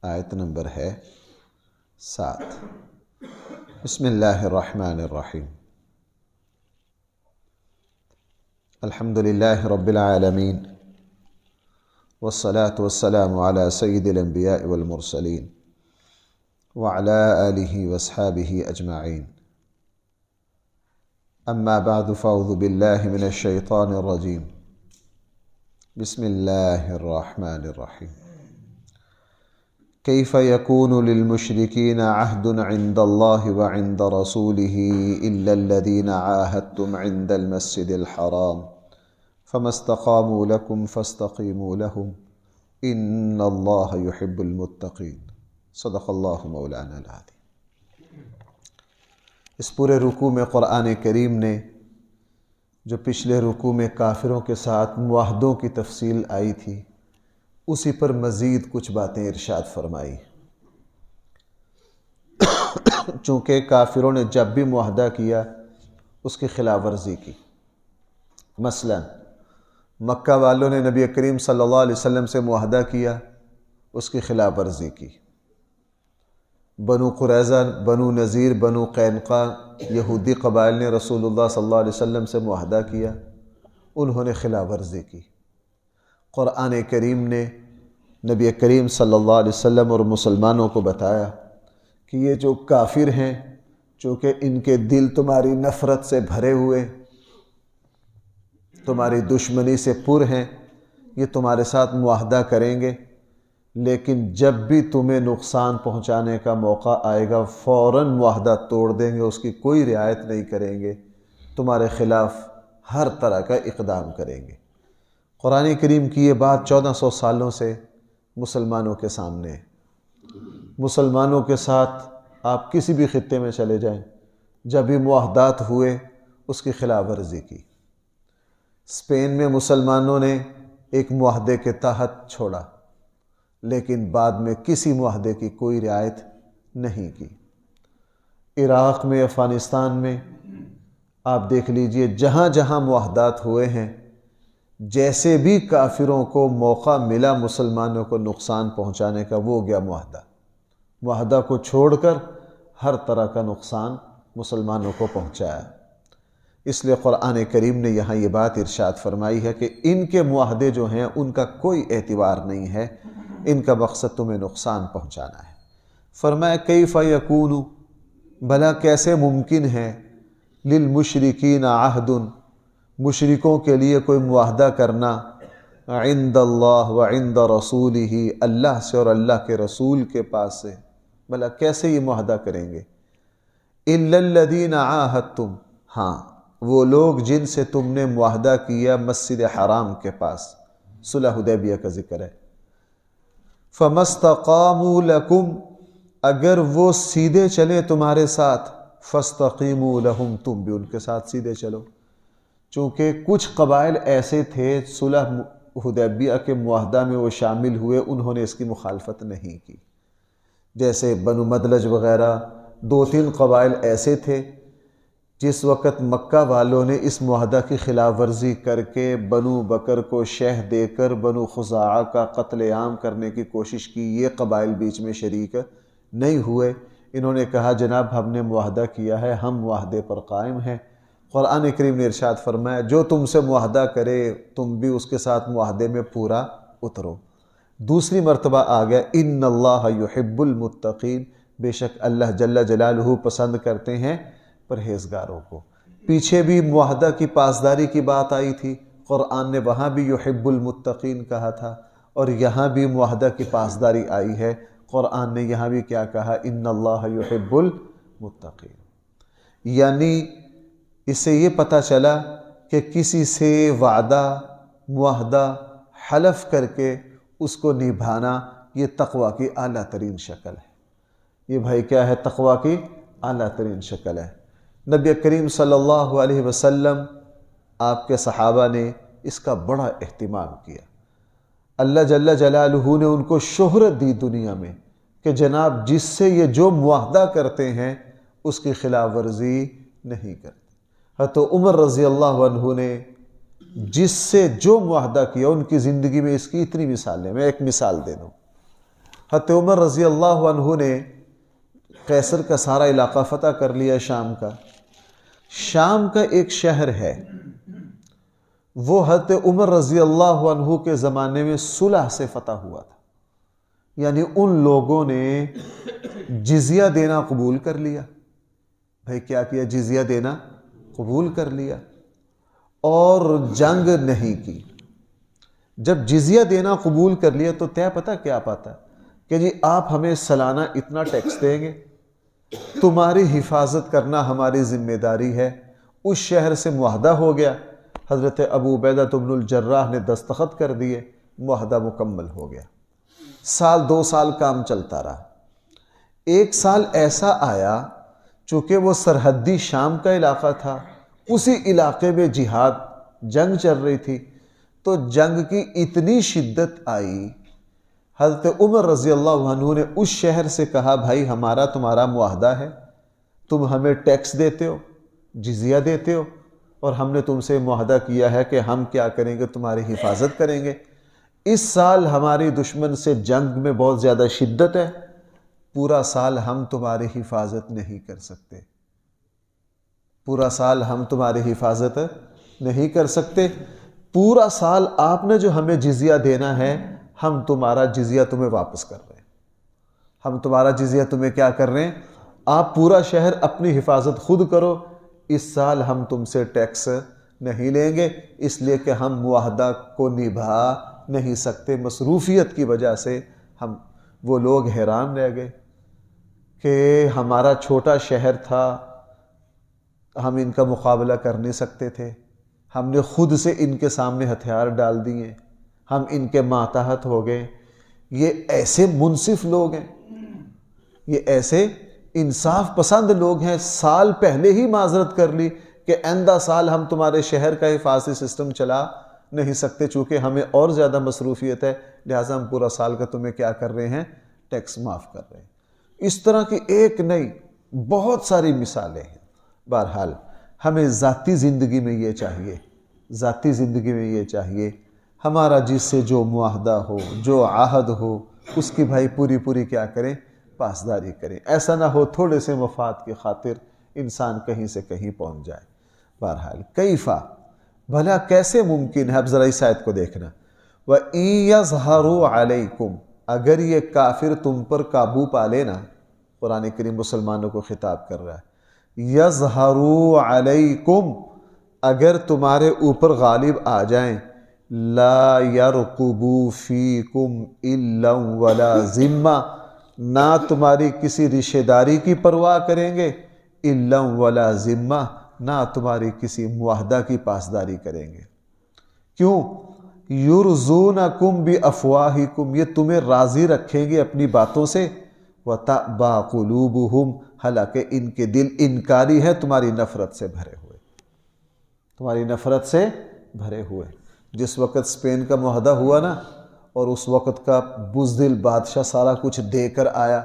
آیت نمبر ہے 7۔ بسم اللہ الرحمن الرحیم۔ الحمد للہ رب العالمین والصلاة والسلام علی سید الانبیاء والمرسلین وعلی آلہ واصحابہ اجمعین، اما بعد فاعوذ باللہ من الشیطان الرجیم۔ بسم اللہ الرحمن الرحیم۔ کیف یکون للمشرکین عہد عند اللہ وعند رسولہ الا الذین عاہدتم عند المسجد الحرام فما استقاموا لکم فاستقیموا لہم ان اللہ یحب المتقین۔ صدق اللہ مولانا العظیم۔ اس پورے رکوع میں قرآن کریم نے جو پچھلے رکوع میں کافروں کے ساتھ معاہدوں کی تفصیل آئی تھی، اسی پر مزید کچھ باتیں ارشاد فرمائی۔ چونکہ کافروں نے جب بھی معاہدہ کیا اس کی خلاف ورزی کی۔ مثلا مکہ والوں نے نبی کریم صلی اللہ علیہ وسلم سے معاہدہ کیا، اس کی خلاف ورزی کی۔ بنو قریظہ، بنو نذیر، بنو قینقاع یہودی قبائل نے رسول اللہ صلی اللہ علیہ وسلم سے معاہدہ کیا، انہوں نے خلاف ورزی کی۔ قرآن کریم نے نبی کریم صلی اللہ علیہ وسلم اور مسلمانوں کو بتایا کہ یہ جو کافر ہیں، چونکہ ان کے دل تمہاری نفرت سے بھرے ہوئے، تمہاری دشمنی سے پر ہیں، یہ تمہارے ساتھ معاہدہ کریں گے، لیکن جب بھی تمہیں نقصان پہنچانے کا موقع آئے گا فوراً معاہدہ توڑ دیں گے، اس کی کوئی رعایت نہیں کریں گے، تمہارے خلاف ہر طرح کا اقدام کریں گے۔ قرآن کریم کی یہ بات 1400 سالوں سے مسلمانوں کے سامنے ہے۔ مسلمانوں کے ساتھ آپ کسی بھی خطے میں چلے جائیں، جب بھی معاہدات ہوئے اس کی خلاف ورزی کی۔ اسپین میں مسلمانوں نے ایک معاہدے کے تحت چھوڑا، لیکن بعد میں کسی معاہدے کی کوئی رعایت نہیں کی۔ عراق میں، افغانستان میں آپ دیکھ لیجئے، جہاں جہاں معاہدات ہوئے ہیں، جیسے بھی کافروں کو موقع ملا مسلمانوں کو نقصان پہنچانے کا، وہ گیا معاہدہ کو چھوڑ کر ہر طرح کا نقصان مسلمانوں کو پہنچایا۔ اس لیے قرآن کریم نے یہاں یہ بات ارشاد فرمائی ہے کہ ان کے معاہدے جو ہیں ان کا کوئی اعتبار نہیں ہے، ان کا مقصد تمہیں نقصان پہنچانا ہے۔ فرمایا کیف یکون، بھلا کیسے ممکن ہے، للمشرکین عہد، مشرکوں کے لیے کوئی معاہدہ کرنا، عند اللہ وعند رسولہ، اللہ سے اور اللہ کے رسول کے پاس سے، بھلا کیسے یہ معاہدہ کریں گے؟ الا الذین عاہدتم، ہاں وہ لوگ جن سے تم نے معاہدہ کیا مسجد حرام کے پاس، صلح حدیبیہ کا ذکر ہے۔ فما استقاموا لکم، اگر وہ سیدھے چلے تمہارے ساتھ، فاستقیموا لہم، تم بھی ان کے ساتھ سیدھے چلو۔ چونکہ کچھ قبائل ایسے تھے صلح حدیبیہ کے معاہدہ میں وہ شامل ہوئے، انہوں نے اس کی مخالفت نہیں کی، جیسے بنو مدلج وغیرہ، 2-3 قبائل ایسے تھے جس وقت مکہ والوں نے اس معاہدہ کی خلاف ورزی کر کے بنو بکر کو شہ دے کر بنو خزاعہ کا قتل عام کرنے کی کوشش کی، یہ قبائل بیچ میں شریک نہیں ہوئے۔ انہوں نے کہا جناب ہم نے معاہدہ کیا ہے، ہم معاہدے پر قائم ہیں۔ قرآن کریم نے ارشاد فرمایا جو تم سے معاہدہ کرے تم بھی اس کے ساتھ معاہدے میں پورا اترو۔ دوسری مرتبہ آ گیا ان اللہ یحب المتقین، بے شک اللہ جل جلالہ پسند کرتے ہیں پرہیزگاروں کو۔ پیچھے بھی معاہدہ کی پاسداری کی بات آئی تھی، قرآن نے وہاں بھی یحب المتقین کہا تھا، اور یہاں بھی معاہدہ کی پاسداری آئی ہے، قرآن نے یہاں بھی کیا کہا، ان اللہ یحب المتقین۔ یعنی اس سے یہ پتہ چلا کہ کسی سے وعدہ، معاہدہ، حلف کر کے اس کو نبھانا یہ تقویٰ کی اعلیٰ ترین شکل ہے۔ یہ بھائی کیا ہے؟ تقویٰ کی اعلیٰ ترین شکل ہے۔ نبی کریم صلی اللہ علیہ وسلم، آپ کے صحابہ نے اس کا بڑا اہتمام کیا۔ اللہ جل جلالہ نے ان کو شہرت دی دنیا میں کہ جناب جس سے یہ جو معاہدہ کرتے ہیں اس کی خلاف ورزی نہیں کرتے۔ حضرت عمر رضی اللہ عنہ نے جس سے جو معاہدہ کیا ان کی زندگی میں اس کی اتنی مثالیں، میں ایک مثال دے دوں۔ حضرت عمر رضی اللہ عنہ نے قیصر کا سارا علاقہ فتح کر لیا شام کا. شام کا ایک شہر ہے، وہ حضرت عمر رضی اللہ عنہ کے زمانے میں صلح سے فتح ہوا تھا. یعنی ان لوگوں نے جزیہ دینا قبول کر لیا. بھائی کیا کیا؟ جزیہ دینا قبول کر لیا اور جنگ نہیں کی. جب جزیہ دینا قبول کر لیا تو طے پتہ کیا پاتا کہ جی آپ ہمیں سالانہ اتنا ٹیکس دیں گے، تمہاری حفاظت کرنا ہماری ذمہ داری ہے. اس شہر سے معاہدہ ہو گیا. حضرت ابو عبیدہ بن الجراح نے دستخط کر دیے، معاہدہ مکمل ہو گیا. سال 2 سال کام چلتا رہا. 1 سال ایسا آیا چونکہ وہ سرحدی شام کا علاقہ تھا، اسی علاقے میں جہاد جنگ چل رہی تھی، تو جنگ کی اتنی شدت آئی، حضرت عمر رضی اللہ عنہ نے اس شہر سے کہا بھائی ہمارا تمہارا معاہدہ ہے، تم ہمیں ٹیکس دیتے ہو، جزیہ دیتے ہو، اور ہم نے تم سے معاہدہ کیا ہے کہ ہم کیا کریں گے؟ تمہاری حفاظت کریں گے. اس سال ہماری دشمن سے جنگ میں بہت زیادہ شدت ہے، پورا سال ہم تمہاری حفاظت نہیں کر سکتے، پورا سال ہم تمہاری حفاظت نہیں کر سکتے. پورا سال آپ نے جو ہمیں جزیہ دینا ہے، ہم تمہارا جزیہ تمہیں واپس کر رہے ہیں. ہم تمہارا جزیہ تمہیں کیا کر رہے ہیں؟ آپ پورا شہر اپنی حفاظت خود کرو، اس سال ہم تم سے ٹیکس نہیں لیں گے، اس لیے کہ ہم معاہدہ کو نبھا نہیں سکتے. مصروفیت کی وجہ سے وہ لوگ حیران رہ گئے کہ ہمارا چھوٹا شہر تھا، ہم ان کا مقابلہ کر نہیں سکتے تھے، ہم نے خود سے ان کے سامنے ہتھیار ڈال دیے، ہم ان کے ماتحت ہو گئے. یہ ایسے منصف لوگ ہیں، یہ ایسے انصاف پسند لوگ ہیں. سال پہلے ہی معذرت کر لی کہ آئندہ سال ہم تمہارے شہر کا حفاظتی سسٹم چلا نہیں سکتے، چونکہ ہمیں اور زیادہ مصروفیت ہے، لہٰذا ہم پورا سال کا تمہیں کیا کر رہے ہیں؟ ٹیکس معاف کر رہے ہیں. اس طرح کی ایک نہیں بہت ساری مثالیں ہیں. بہرحال ہمیں ذاتی زندگی میں یہ چاہیے، ذاتی زندگی میں یہ چاہیے ہمارا جس سے جو معاہدہ ہو، جو عہد ہو، اس کی بھائی پوری کیا کریں؟ پاسداری کریں. ایسا نہ ہو تھوڑے سے مفاد کی خاطر انسان کہیں سے کہیں پہنچ جائے. بہرحال کیفا، بھلا کیسے ممکن ہے؟ اب ذرا اس آیت کو دیکھنا. وَإِن يَظْهَرُوا عَلَيْكُمْ، اگر یہ کافر تم پر قابو پا لینا، قرآن کریم مسلمانوں کو خطاب کر رہا ہے. يَظْهَرُوا عَلَيْكُمْ، اگر تمہارے اوپر غالب آ جائیں، لَا يَرْقُبُوا فِيكُمْ إِلًّا وَلَا ذِمَّةً، نہ تمہاری کسی رشتہ داری کی پرواہ کریں گے، إِلًّا وَلَا ذِمَّةً، نہ تمہاری کسی معاہدہ کی پاسداری کریں گے. کیوں؟ يُرْضُونَكُمْ بِأَفْوَاهِكُمْ، یہ تمہیں راضی رکھیں گے اپنی باتوں سے. وَتَأْبَى قُلُوبُهُمْ، حالانکہ ان کے دل انکاری ہے، تمہاری نفرت سے بھرے ہوئے، تمہاری نفرت سے بھرے ہوئے. جس وقت اسپین کا معاہدہ ہوا نا، اور اس وقت کا بزدل بادشاہ سارا کچھ دے کر آیا،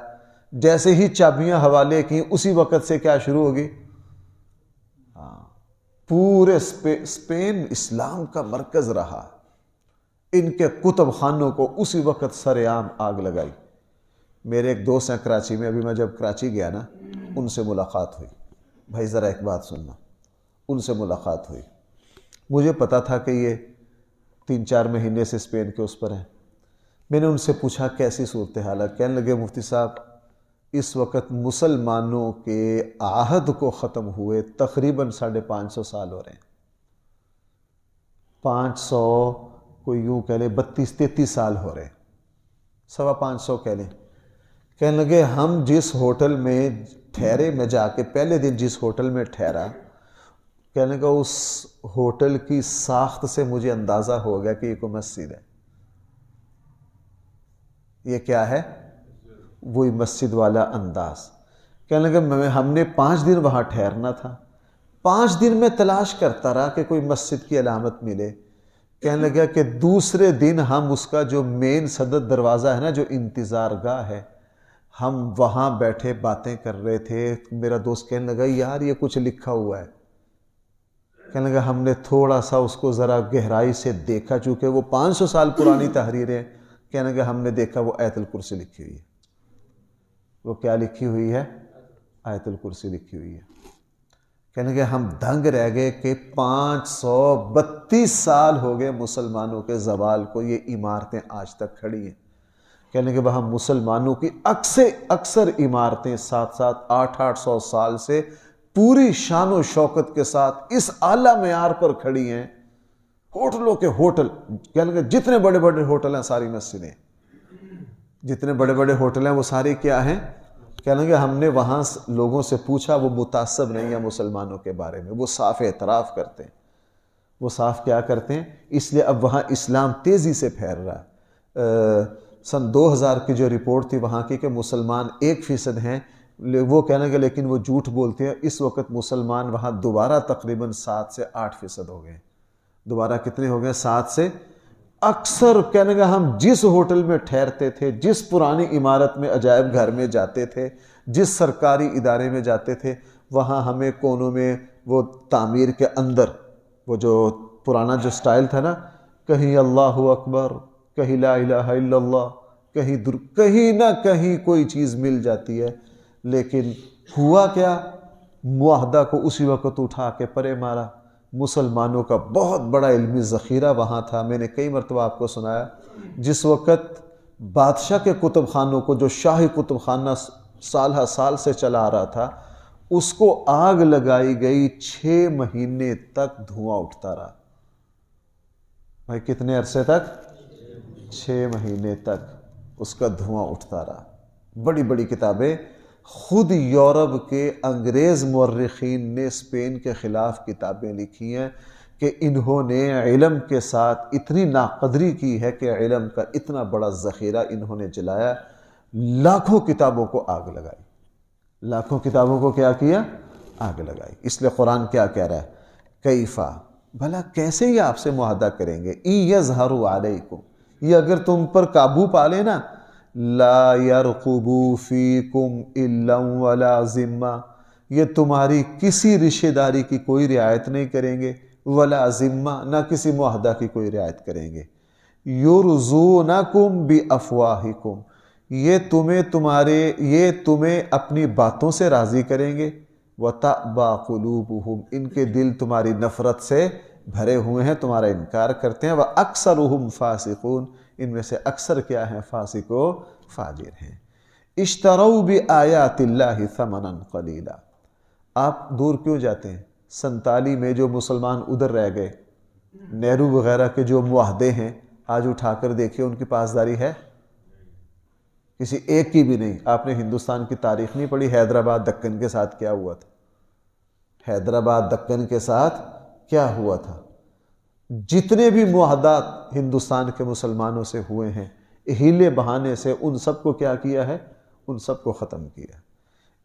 جیسے ہی چابیاں حوالے کی اسی وقت سے کیا شروع ہوگی؟ پورے اسپین اسلام کا مرکز رہا، ان کے کتب خانوں کو اسی وقت سر عام آگ لگائی. میرے ایک دوست ہیں کراچی میں، ابھی میں جب کراچی گیا نا، ان سے ملاقات ہوئی. بھائی ذرا ایک بات سننا، ان سے ملاقات ہوئی. مجھے پتا تھا کہ یہ 3-4 مہینے سے اسپین کے اس پر ہیں. میں نے ان سے پوچھا کیسی صورتحال ہے؟ کہنے لگے مفتی صاحب اس وقت مسلمانوں کے عہد کو ختم ہوئے تقریباً 550 سال ہو رہے ہیں. 500 کوئی یوں کہہ لیں 32-33 سال ہو رہے ہیں، 550 کہہ لیں. کہنے لگے ہم جس ہوٹل میں ٹھہرے، میں جا کے پہلے دن جس ہوٹل میں ٹھہرا، کہنے لگا اس ہوٹل کی ساخت سے مجھے اندازہ ہو گیا کہ یہ کوئی مسجد ہے. یہ کیا ہے؟ وہی مسجد والا انداز. کہنے لگا ہم نے 5 دن وہاں ٹھہرنا تھا، 5 دن میں تلاش کرتا رہا کہ کوئی مسجد کی علامت ملے. کہنے لگا کہ دوسرے دن ہم اس کا جو مین صدر دروازہ ہے نا، جو انتظار گاہ ہے، ہم وہاں بیٹھے باتیں کر رہے تھے. میرا دوست کہنے لگا یار یہ کچھ لکھا ہوا ہے. کہنے لگا ہم نے تھوڑا سا اس کو ذرا گہرائی سے دیکھا، چونکہ وہ 500 سال پرانی تحریریں. کہنے کہ ہم نے دیکھا وہ آیت الکرسی لکھی ہوئی ہے۔ وہ کیا لکھی ہوئی ہے؟ آیت الکرسی لکھی ہوئی ہے۔ کہنے کہ ہم دنگ رہ گئے کہ 532 سال ہو گئے مسلمانوں کے زوال کو، یہ عمارتیں آج تک کھڑی ہیں۔ کہنے کہ وہاں مسلمانوں کی اکثر عمارتیں 700-800 سال سے پوری شان و شوکت کے ساتھ اس اعلیٰ معیار پر کھڑی ہیں۔ ہوٹلوں کے ہوٹل، کہنے کہ جتنے بڑے بڑے ہوٹل ہیں ساری مسجدیں، جتنے بڑے بڑے ہوٹل ہیں وہ سارے کیا ہیں؟ کہنے کہ ہم نے وہاں لوگوں سے پوچھا، وہ متعصب نہیں ہیں مسلمانوں کے بارے میں، وہ صاف اعتراف کرتے ہیں۔ وہ صاف کیا کرتے ہیں؟ اس لیے اب وہاں اسلام تیزی سے پھیل رہا ہے۔ سن 2000 کی جو رپورٹ تھی وہاں کی کہ مسلمان 1% ہیں، وہ کہنے کہ لیکن وہ جھوٹ بولتے ہیں۔ اس وقت مسلمان وہاں دوبارہ تقریباً 7 سے 8% ہو گئے۔ دوبارہ کتنے ہو گئے؟ 7 سے اکثر۔ کہنے کہ ہم جس ہوٹل میں ٹھہرتے تھے، جس پرانی عمارت میں عجائب گھر میں جاتے تھے، جس سرکاری ادارے میں جاتے تھے، وہاں ہمیں کونوں میں وہ تعمیر کے اندر وہ جو پرانا جو سٹائل تھا نا، کہیں اللہ اکبر، کہیں لا الہ الا اللہ، کہیں نہ کہیں کوئی چیز مل جاتی ہے۔ لیکن ہوا کیا؟ معاہدہ کو اسی وقت اٹھا کے پرے مارا۔ مسلمانوں کا بہت بڑا علمی ذخیرہ وہاں تھا۔ میں نے کئی مرتبہ آپ کو سنایا، جس وقت بادشاہ کے کتب خانوں کو، جو شاہی کتب خانہ سال سے چلا آ رہا تھا، اس کو آگ لگائی گئی، 6 مہینے تک دھواں اٹھتا رہا۔ بھائی کتنے عرصے تک؟ 6 مہینے تک اس کا دھواں اٹھتا رہا۔ بڑی بڑی کتابیں خود یورپ کے انگریز مورخین نے اسپین کے خلاف کتابیں لکھی ہیں کہ انہوں نے علم کے ساتھ اتنی ناقدری کی ہے کہ علم کا اتنا بڑا ذخیرہ انہوں نے جلایا، لاکھوں کتابوں کو آگ لگائی۔ لاکھوں کتابوں کو کیا کیا؟ آگ لگائی۔ اس لیے قرآن کیا کہہ رہا ہے؟ کیفا، بھلا کیسے یہ آپ سے معاہدہ کریں گے؟ ان یظہروا علیکم، یہ اگر تم پر قابو پا لے نا، لا یرقبوا فیکم الا ولا ذمہ، یہ تمہاری کسی رشتہ داری کی کوئی رعایت نہیں کریں گے، ولا ذمہ، نہ کسی معاہدہ کی کوئی رعایت کریں گے۔ یرضونکم بافواہکم، یہ تمہیں اپنی باتوں سے راضی کریں گے، وتأبى قلوبہم، ان کے دل تمہاری نفرت سے بھرے ہوئے ہیں، تمہارا انکار کرتے ہیں، وأکثرہم فاسقون، ان میں سے اکثر کیا ہیں؟ فاسق و فاجر ہیں۔ اشتروا بآیات اللہ ثمنا قلیلا، آپ دور کیوں جاتے ہیں؟ 47 میں جو مسلمان ادھر رہ گئے، نہرو وغیرہ کے جو معاہدے ہیں، آج اٹھا کر دیکھیے ان کی پاسداری ہے؟ کسی ایک کی بھی نہیں۔ آپ نے ہندوستان کی تاریخ نہیں پڑھی؟ حیدرآباد دکن کے ساتھ کیا ہوا تھا؟ حیدرآباد دکن کے ساتھ کیا ہوا تھا؟ جتنے بھی معاہدات ہندوستان کے مسلمانوں سے ہوئے ہیں، ہیلے بہانے سے ان سب کو کیا کیا ہے؟ ان سب کو ختم کیا۔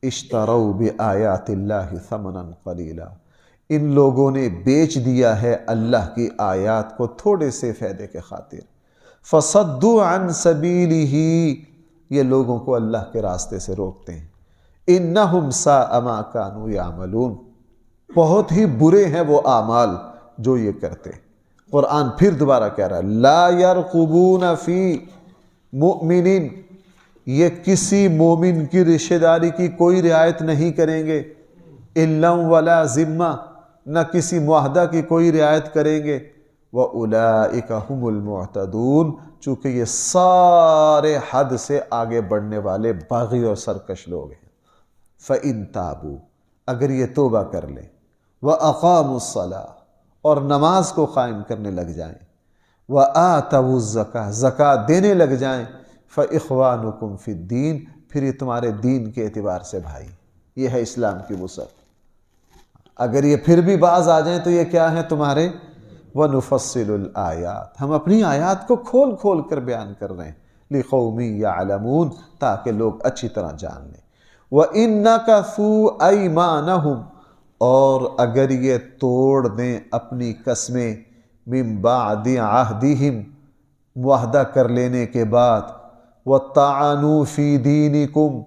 اشتروا بآیات اللہ ثمنا قلیلا، ان لوگوں نے بیچ دیا ہے اللہ کی آیات کو تھوڑے سے فائدے کے خاطر۔ فصدوا عن سبیلہ، یہ لوگوں کو اللہ کے راستے سے روکتے ہیں۔ انہم ساء ما کانوا یعملون، بہت ہی برے ہیں وہ اعمال جو یہ کرتے ہیں۔ قرآن پھر دوبارہ کہہ رہا ہے، لا یرقبون فی مؤمن، یہ کسی مومن کی رشتہ داری کی کوئی رعایت نہیں کریں گے، الا ولا ذمہ، نہ کسی معاہدہ کی کوئی رعایت کریں گے، وَأُولَئِكَ هُمُ الْمُعْتَدُونَ، چونکہ یہ سارے حد سے آگے بڑھنے والے باغی اور سرکش لوگ ہیں۔ فَإِن تَابُوا، اگر یہ توبہ کر لیں، وَأَقَامُوا الصَّلَاةَ، اور نماز کو قائم کرنے لگ جائیں، وَآتَوُا الزَّكَاةَ، زکوٰۃ دینے لگ جائیں، فَإِخْوَانُكُمْ فِي الدِّينِ، پھر یہ تمہارے دین کے اعتبار سے بھائی۔ یہ ہے اسلام کی وسعت۔ اگر یہ پھر بھی باز آ جائیں تو یہ کیا ہیں تمہارے؟ وَنُفَصِّلُ الْآيَاتِ، ہم اپنی آیات کو کھول کھول کر بیان کر رہے ہیں، لِقَوْمٍ يَعْلَمُونَ، تاکہ لوگ اچھی طرح جان لیں۔ وَإِن نَكَثُوا أَيْمَانَهُمْ، اور اگر یہ توڑ دیں اپنی قسمیں، من بعد عہدہم، معاہدہ کر لینے کے بعد، وَطَعَنُوا فِي دِينِكُمْ،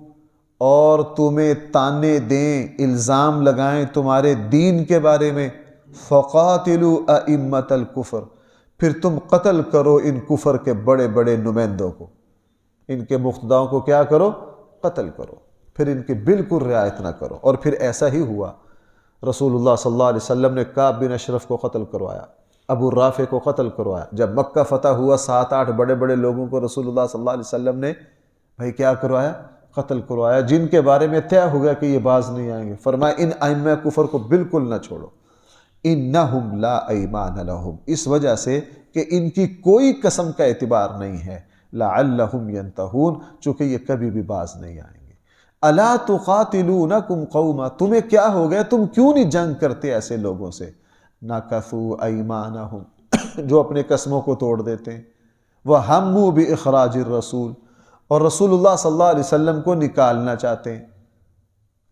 اور تمہیں تانے دیں، الزام لگائیں تمہارے دین کے بارے میں، فَقَاتِلُوا أَئِمَّةَ الْكُفْرِ، پھر تم قتل کرو ان کفر کے بڑے بڑے نمائندوں کو، ان کے مقتداؤں کو کیا کرو؟ قتل کرو، پھر ان کی بالکل رعایت نہ کرو۔ اور پھر ایسا ہی ہوا، رسول اللہ صلی اللہ علیہ وسلم نے کعب بن اشرف کو قتل کروایا، ابو رافع کو قتل کروایا۔ جب مکہ فتح ہوا 7-8 بڑے بڑے لوگوں کو رسول اللہ صلی اللہ علیہ وسلم نے بھائی کیا کروایا؟ قتل کروایا، جن کے بارے میں طے ہو گیا کہ یہ باز نہیں آئیں گے۔ فرمایا ان ائمہ کفر کو بالکل نہ چھوڑو، انہم لا ایمان لہم، اس وجہ سے کہ ان کی کوئی قسم کا اعتبار نہیں ہے، لعلہم ینتہون، چونکہ یہ کبھی بھی باز نہیں آئیں گے۔ الا تقاتلونکم قوما، تمہیں کیا ہو گیا، تم کیوں نہیں جنگ کرتے ایسے لوگوں سے، نکثوا ایمانہم، جو اپنے قسموں کو توڑ دیتے ہیں، وہموا باخراج الرسول، اور رسول اللہ صلی اللہ علیہ وسلم کو نکالنا چاہتے ہیں،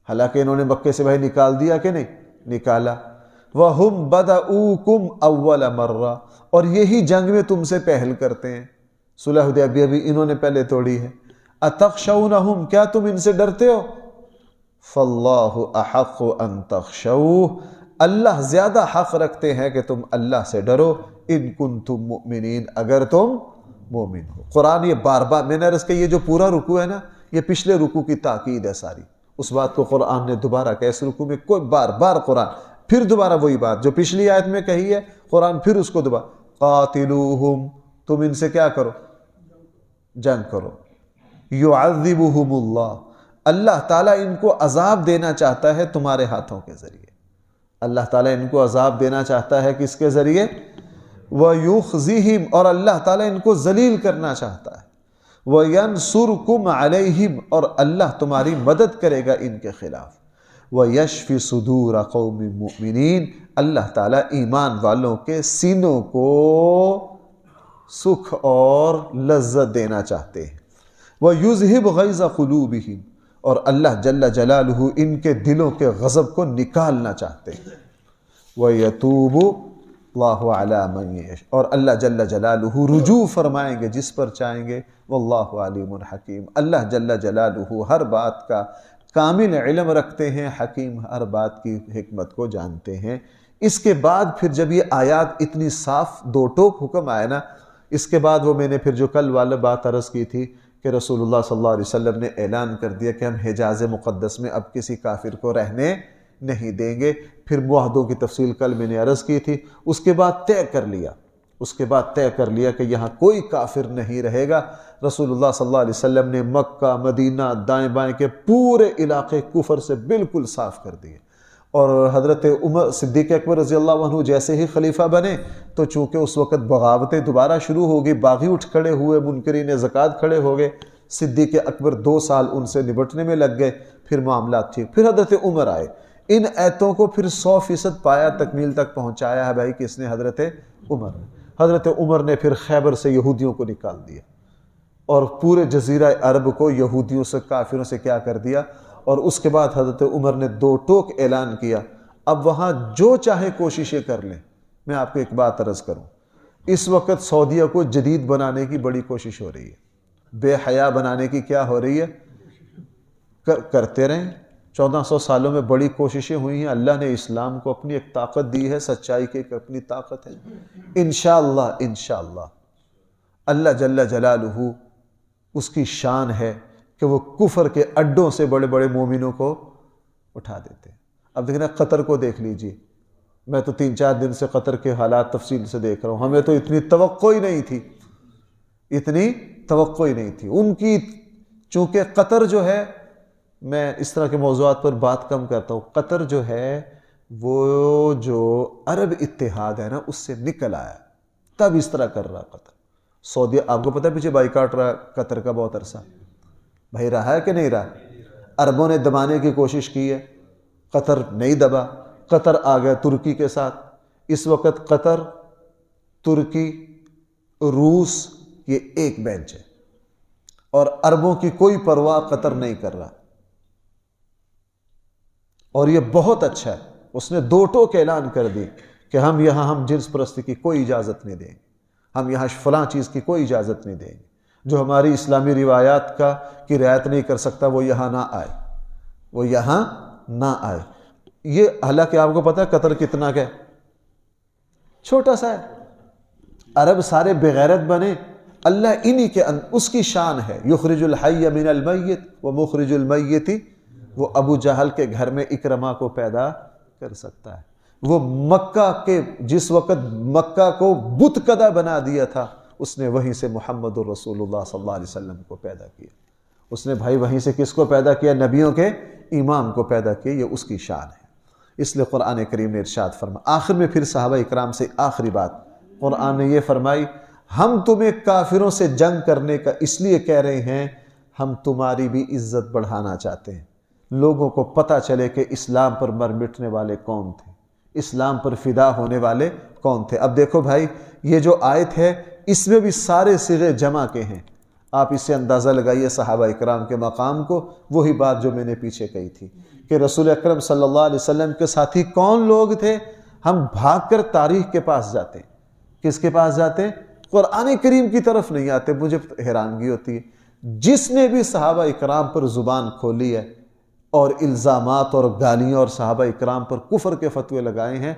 حالانکہ انہوں نے مکے سے بھائی نکال دیا کہ نہیں نکالا۔ وَهُمْ بَدَؤُوكُمْ أَوَّلَ مَرَّةٍ، اور یہی جنگ میں تم سے پہل کرتے ہیں، صلح حدیبیہ بھی انہوں نے پہلے توڑی ہے۔ أَتَخْشَوْنَهُمْ، کیا تم ان سے ڈرتے ہو؟ فَاللَّهُ أَحَقُّ أَن تَخْشَوْهُ، اللہ زیادہ حق رکھتے ہیں کہ تم اللہ سے ڈرو، ان کنتم مؤمنین، اگر تم مومن ہو۔ قرآن یہ بار بار، میں نے عرض کہ یہ جو پورا رکوع ہے نا، یہ پچھلے رکوع کی تاکید ہے ساری، اس بات کو قرآن نے دوبارہ کہ اس رکوع میں کوئی بار بار قرآن پھر دوبارہ وہی بات جو پچھلی آیت میں کہی ہے، قرآن پھر اس کو دوبارہ، قاتلوہم، تم ان سے کیا کرو؟ جنگ کرو۔ یعذبہم اللہ، اللہ تعالیٰ ان کو عذاب دینا چاہتا ہے تمہارے ہاتھوں کے ذریعے، اللہ تعالیٰ ان کو عذاب دینا چاہتا ہے کس کے ذریعے؟ وَيُخْزِهِمْ، اور اللہ تعالیٰ ان کو ذلیل کرنا چاہتا ہے، وَيَنْصُرْكُمْ عَلَيْهِمْ، اور اللہ تمہاری مدد کرے گا ان کے خلاف، وَيَشْفِ صُدُورَ قَوْمٍ مُؤْمِنِينَ، اللہ تعالیٰ ایمان والوں کے سینوں کو سکھ اور لذت دینا چاہتے ہیں، وَيُذْهِبْ غَيْظَ قُلُوبِهِمْ، اور اللہ جل جلالہ ان کے دلوں کے غضب کو نکالنا چاہتے ہیں، وَيَتُوبُ اللہ علی من یشاء، اور اللہ جل جلالہ رجوع فرمائیں گے جس پر چاہیں گے، واللہ علیم حکیم، اللہ جل جلالہ ہر بات کا کامل علم رکھتے ہیں، حکیم ہر بات کی حکمت کو جانتے ہیں۔ اس کے بعد پھر جب یہ آیات اتنی صاف دو ٹوک حکم آئے نا، اس کے بعد وہ میں نے پھر جو کل والا بات عرض کی تھی کہ رسول اللہ صلی اللہ علیہ وسلم نے اعلان کر دیا کہ ہم حجاز مقدس میں اب کسی کافر کو رہنے نہیں دیں گے، پھر معاہدوں کی تفصیل کل میں نے عرض کی تھی، اس کے بعد طے کر لیا کہ یہاں کوئی کافر نہیں رہے گا۔ رسول اللہ صلی اللہ علیہ وسلم نے مکہ، مدینہ، دائیں بائیں کے پورے علاقے کفر سے بالکل صاف کر دیے، اور حضرت عمر صدیق اکبر رضی اللہ عنہ جیسے ہی خلیفہ بنے تو چونکہ اس وقت بغاوتیں دوبارہ شروع ہو گئی، باغی اٹھ کھڑے ہوئے، منکرین زکوٰۃ کھڑے ہو گئے، صدیق اکبر 2 سال ان سے نبٹنے میں لگ گئے، پھر معاملات ٹھیک، پھر حضرت عمر آئے، ان ایتوں کو پھر 100% پایا تکمیل تک پہنچایا ہے بھائی کس نے؟ حضرت عمر نے پھر خیبر سے یہودیوں کو نکال دیا اور پورے جزیرہ عرب کو یہودیوں سے، کافروں سے کیا کر دیا، اور اس کے بعد حضرت عمر نے 2 ٹوک اعلان کیا، اب وہاں جو چاہے کوششیں کر لیں۔ میں آپ کو ایک بات عرض کروں، اس وقت سعودیہ کو جدید بنانے کی بڑی کوشش ہو رہی ہے، بے حیا بنانے کی کیا ہو رہی ہے؟ کرتے رہیں، 1400 سالوں میں بڑی کوششیں ہوئی ہیں، اللہ نے اسلام کو اپنی ایک طاقت دی ہے، سچائی کی ایک اپنی طاقت ہے، انشاءاللہ اللہ جل جلالہ اس کی شان ہے کہ وہ کفر کے اڈوں سے بڑے بڑے مومنوں کو اٹھا دیتے ہیں۔ اب دیکھنا قطر کو دیکھ لیجئے، میں تو 3-4 دن سے قطر کے حالات تفصیل سے دیکھ رہا ہوں، ہمیں تو اتنی توقع ہی نہیں تھی ان کی، چونکہ قطر جو ہے، میں اس طرح کے موضوعات پر بات کم کرتا ہوں، قطر جو ہے وہ جو عرب اتحاد ہے نا اس سے نکل آیا، تب اس طرح کر رہا قطر۔ سعودیہ آپ کو پتہ ہے پیچھے بائیکاٹ رہا قطر کا بہت عرصہ، بھائی رہا ہے کہ نہیں رہا؟ عربوں نے دبانے کی کوشش کی ہے، قطر نہیں دبا، قطر آ گیا ترکی کے ساتھ، اس وقت قطر، ترکی، روس یہ ایک بینچ ہے، اور عربوں کی کوئی پرواہ قطر نہیں کر رہا، اور یہ بہت اچھا ہے، اس نے 2 ٹوک اعلان کر دی کہ ہم جنس پرستی کی کوئی اجازت نہیں دیں گے، ہم یہاں فلاں چیز کی کوئی اجازت نہیں دیں گے، جو ہماری اسلامی روایات کی رعایت نہیں کر سکتا وہ یہاں نہ آئے۔ یہ حالانکہ آپ کو پتہ ہے قطر کتنا کیا چھوٹا سا ہے، عرب سارے بغیرت بنے، اللہ انہی کے اس کی شان ہے، یخرج الحی من المیت ومخرج المیت، وہ ابو جہل کے گھر میں اکرمہ کو پیدا کر سکتا ہے، وہ مکہ کے جس وقت مکہ کو بت کدہ بنا دیا تھا اس نے وہیں سے محمد الرسول اللہ صلی اللہ علیہ وسلم کو پیدا کیا، اس نے بھائی وہیں سے کس کو پیدا کیا؟ نبیوں کے امام کو پیدا کیا، یہ اس کی شان ہے۔ اس لیے قرآن کریم نے ارشاد فرمایا آخر میں، پھر صحابہ اکرام سے آخری بات قرآن نے یہ فرمائی، ہم تمہیں کافروں سے جنگ کرنے کا اس لیے کہہ رہے ہیں، ہم تمہاری بھی عزت بڑھانا چاہتے ہیں، لوگوں کو پتہ چلے کہ اسلام پر مر مٹنے والے کون تھے، اسلام پر فدا ہونے والے کون تھے۔ اب دیکھو بھائی، یہ جو آیت ہے اس میں بھی سارے صیغے جمع کے ہیں، آپ اس سے اندازہ لگائیے صحابہ اکرام کے مقام کو۔ وہی بات جو میں نے پیچھے کہی تھی کہ رسول اکرم صلی اللہ علیہ وسلم کے ساتھی کون لوگ تھے، ہم بھاگ کر تاریخ کے پاس جاتے ہیں۔ کس کے پاس جاتے ہیں؟ قرآن کریم کی طرف نہیں آتے۔ مجھے حیرانگی ہوتی ہے، جس نے بھی صحابہ اکرام پر زبان کھولی ہے اور الزامات اور گالیاں اور صحابہ اکرام پر کفر کے فتوے لگائے ہیں،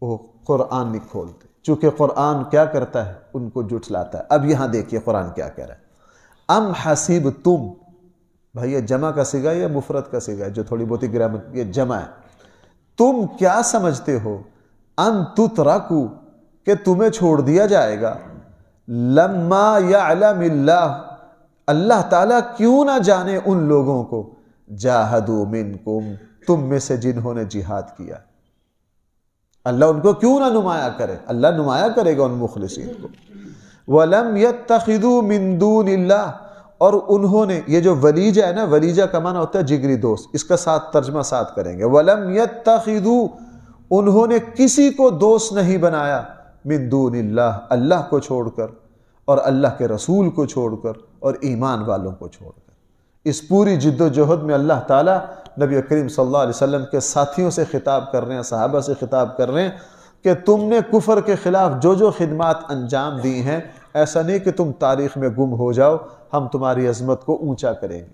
وہ قرآن نہیں کھولتے، چونکہ قرآن کیا کرتا ہے؟ ان کو جھٹلاتا ہے۔ اب یہاں دیکھیے قرآن کیا کہہ رہا ہے، ام حسیبتم، بھائی یہ جمع کا صیغہ ہے یا مفرد کا صیغہ ہے؟ جو تھوڑی بہت گرامر، یہ جمع ہے۔ تم کیا سمجھتے ہو، ان تترکو، کہ تمہیں چھوڑ دیا جائے گا، لما یعلم اللہ، اللہ تعالیٰ کیوں نہ جانے ان لوگوں کو، جاہدوا منکم، تم میں سے جنہوں نے جہاد کیا، اللہ ان کو کیوں نہ نمایاں کرے، اللہ نمایاں کرے گا ان مخلصین کو۔ وَلَمْ يَتَّخِذُوا مِن دُونِ اللَّهِ، اور انہوں نے، یہ جو ولیجہ ہے نا، ولیجہ کا معنی ہوتا ہے جگری دوست، اس کا ساتھ ترجمہ ساتھ کریں گے۔ وَلَمْ يَتَّخِذُوا، انہوں نے کسی کو دوست نہیں بنایا، من دون اللہ، اللہ کو چھوڑ کر اور اللہ کے رسول کو چھوڑ کر اور ایمان والوں کو چھوڑ کر۔ اس پوری جد و جہد میں اللہ تعالیٰ نبی کریم صلی اللہ علیہ وسلم کے ساتھیوں سے خطاب کر رہے ہیں، صحابہ سے خطاب کر رہے ہیں کہ تم نے کفر کے خلاف جو جو خدمات انجام دی ہیں، ایسا نہیں کہ تم تاریخ میں گم ہو جاؤ، ہم تمہاری عظمت کو اونچا کریں گے،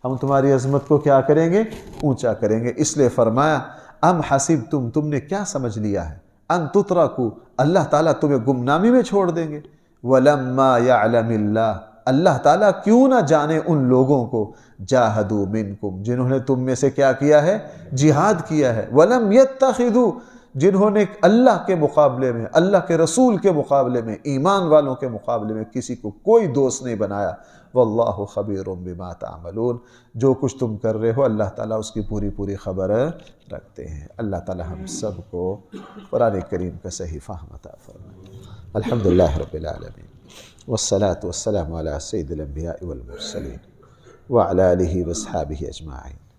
ہم تمہاری عظمت کو کیا کریں گے؟ اونچا کریں گے۔ اس لیے فرمایا ام حسبتم، تم نے کیا سمجھ لیا ہے، ان تترکو، اللہ تعالیٰ تمہیں گمنامی میں چھوڑ دیں گے، ولما یعلم اللہ، اللہ تعالیٰ کیوں نہ جانے ان لوگوں کو، جاہدوا منکم، جنہوں نے تم میں سے کیا کیا ہے؟ جہاد کیا ہے، ولم یتخذوا، جنہوں نے اللہ کے مقابلے میں، اللہ کے رسول کے مقابلے میں، ایمان والوں کے مقابلے میں کسی کو کوئی دوست نہیں بنایا۔ واللہ خبیر بما تعملون، جو کچھ تم کر رہے ہو اللہ تعالیٰ اس کی پوری پوری خبر رکھتے ہیں۔ اللہ تعالیٰ ہم سب کو قرآن کریم کا صحیح فہم عطا فرمائے۔ الحمدللہ رب العالمین، والصلاة والسلام علی سید الانبیاء والمرسلین وعلی آلہ واصحابہ اجمعین۔